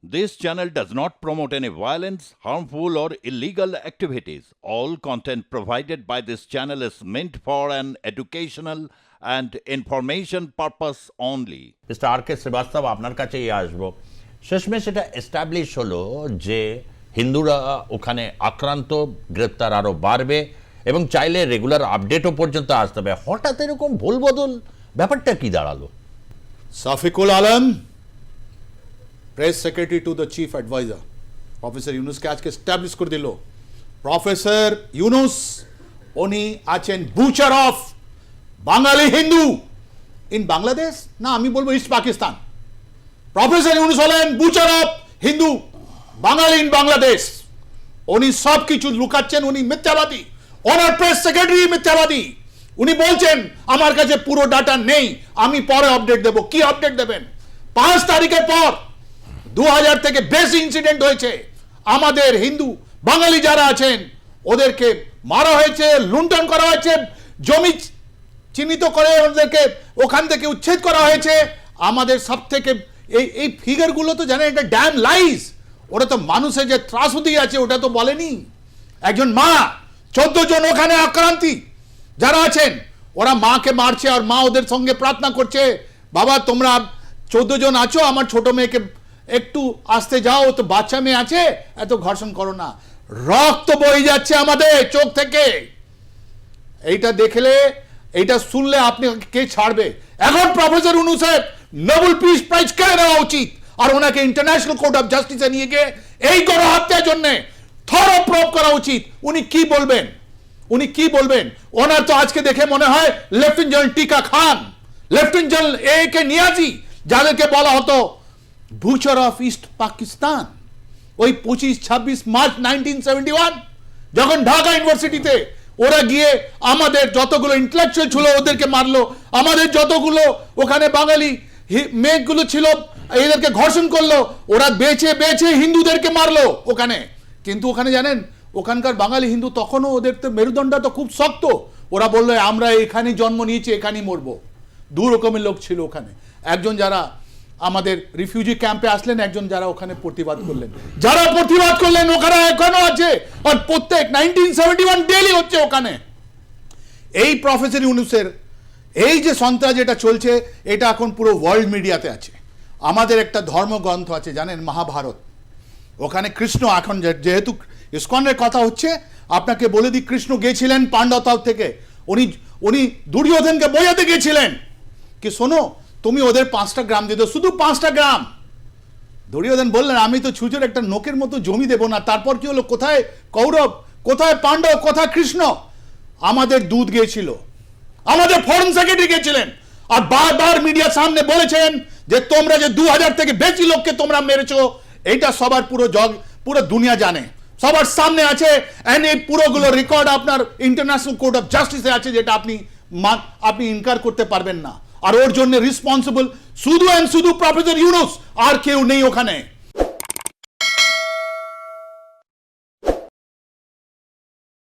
This channel does not promote any violence, harmful, or illegal activities. All content provided by this channel is meant for an educational and information purpose only. Mister R K Srivastava, আপনার কাছেই আসবো। শেষমেশ এটা establish হলো যে হিন্দুরা ওখানে আক্রান্ত, গ্রেপ্তার আরও বাড়বে এবং চাইলে রেগুলার আপডেটও পর্যন্ত আসতে হবে। হঠাৎ এরকম ভুল বদল, ব্যাপারটা কি দাঁড়ালো? Shafiqul Alam, press secretary to the chief adviser professor ইউনুসকে আজকে এস্টাবলিশ করে দিল প্রফেসর ইউনুস উনি আছেন butcher of Bengali Hindu in Bangladesh, না আমি বলবো ইস্ট পাকিস্তান। প্রফেসর ইউনুস হলেন butcher of Hindu Bengali in Bangladesh. উনি সব কিছু লুকাচ্ছেন, উনি মিথ্যাবাদী। ওনার প্রেস সেক্রেটারি মিথ্যাবাদী। উনি বলছেন আমার কাছে পুরো ডাটা নেই, আমি পরে আপডেট দেব। কি আপডেট দেবেন? 5 তারিখের পর 2000 থেকে বেশি ইনসিডেন্ট হয়েছে। আমাদের হিন্দু বাঙালি যারা আছেন ওদেরকে মারা হয়েছে, লুণ্ঠন করা হয়েছে, জমি চিহ্নিত করে ওদেরকে ওখান থেকে উচ্ছেদ করা হয়েছে। আমাদের সব থেকে এই ফিগারগুলো তো জানেন এটা ড্যাম লাইস। ওটা তো মানুষের যে ত্রাসদি আছে ওটা তো বলেনি। একজন মা, 14 জন ওখানে আক্রান্তি যারা আছেন ওরা মাকে মারছে আর মা ওদের সঙ্গে প্রার্থনা করছে, বাবা তোমরা 14 জন আছো, আমার ছোট মেয়েকে একটু আসতে যাও, তো বাচ্চা মেয়ে আছে, এত ঘর্ষণ করো না। রক্ত বয়ে যাচ্ছে আমাদের চোখ থেকে। এইটা দেখলে, এইটা শুনলে আপনি কে ছাড়বে? এখন প্রফেসর ইউনুসের নোবেল পিস প্রাইজ কেড়ে নেওয়া উচিত আর ওনাকে ইন্টারন্যাশনাল কোর্ট অফ জাস্টিসে নিয়ে গিয়ে এই গণহত্যার জন্য থরো প্রোব করা উচিত। উনি কি বলবেন? উনি কি বলবেন? ওনার তো আজকে দেখে মনে হয় লেফটেন্যান্ট জেনারেল টিকা খান, লেফটেন্যান্ট জেনারেল এ কে নিয়াজি, যাদেরকে বলা হতো বুচার অফ ইস্ট পাকিস্তান। ওই 25-26 মার্চ 1971 যখন ঢাকা ইউনিভার্সিটিতে ওরা গিয়ে আমাদের যতগুলো ইন্টেলেকচুয়াল ছিল ওদেরকে মারলো, আমাদের যতগুলো ওখানে বাঙালি মেয়েগুলো ছিল এদেরকে ঘর্ষণ করলো, ওরা বেছে বেছে হিন্দুদেরকে মারলো ওখানে। কিন্তু ওখানে জানেন ওখানকার বাঙালি হিন্দু তখনও ওদের তো মেরুদণ্ডটা তো খুব শক্ত। ওরা বললো আমরা এখানেই জন্ম নিয়েছি, এখানেই মরবো। দু রকমের লোক ছিল ওখানে। একজন যারা আমাদের রিফিউজি ক্যাম্পে আসলেন, একজন যারা ওখানে প্রতিবাদ করলেন। যারা প্রতিবাদ করলেন ওখানে এখনো আছে, আর প্রত্যেক 1971 ডেলি হচ্ছে ওখানে। এই প্রফেসর ইউনুসের এই যে সন্ত্রাস যেটা চলছে এটা এখন পুরো ওয়ার্ল্ড মিডিয়াতে আছে। আমাদের একটা ধর্মগ্রন্থ আছে জানেন, মহাভারত। ওখানে কৃষ্ণ, এখন যেহেতু ইসকনের কথা হচ্ছে আপনাকে বলে দিই, কৃষ্ণ গিয়েছিলেন পাণ্ডবতাল থেকে। উনি দুর্যোধনকে বোঝাতে গিয়েছিলেন কি শোনো তুমি ওদের 5টা গ্রাম দিয়ে দাও, শুধু 5টা গ্রাম। দুর্যোধন বললেন আমি তো ছুঁচোর একটা নোকের মতো জমি দেবো না। তারপর কি হলো? কোথায় কৌরব, কোথায় পাণ্ডব, কোথায় কৃষ্ণ? আমাদের দূত গিয়েছিল, আমাদের ফরেন সেক্রেটারি গিয়েছিলেন আর বারবার মিডিয়ার সামনে বলেছেন যে তোমরা যে 2000 থেকে বেশি লোককে তোমরা মেরেছো, এইটা সবার পুরো দুনিয়া জানে, সবার সামনে আছে। এন্ড এই পুরোগুলো রেকর্ড আপনার ইন্টারন্যাশনাল কোর্ট অফ জাস্টিসে আছে, যেটা আপনি ইনকার করতে পারবেন না। আর ওর জন্য রেসপন্সিবল শুধু প্রফেসর ইউনুস, আর কেউ নেই ওখানে।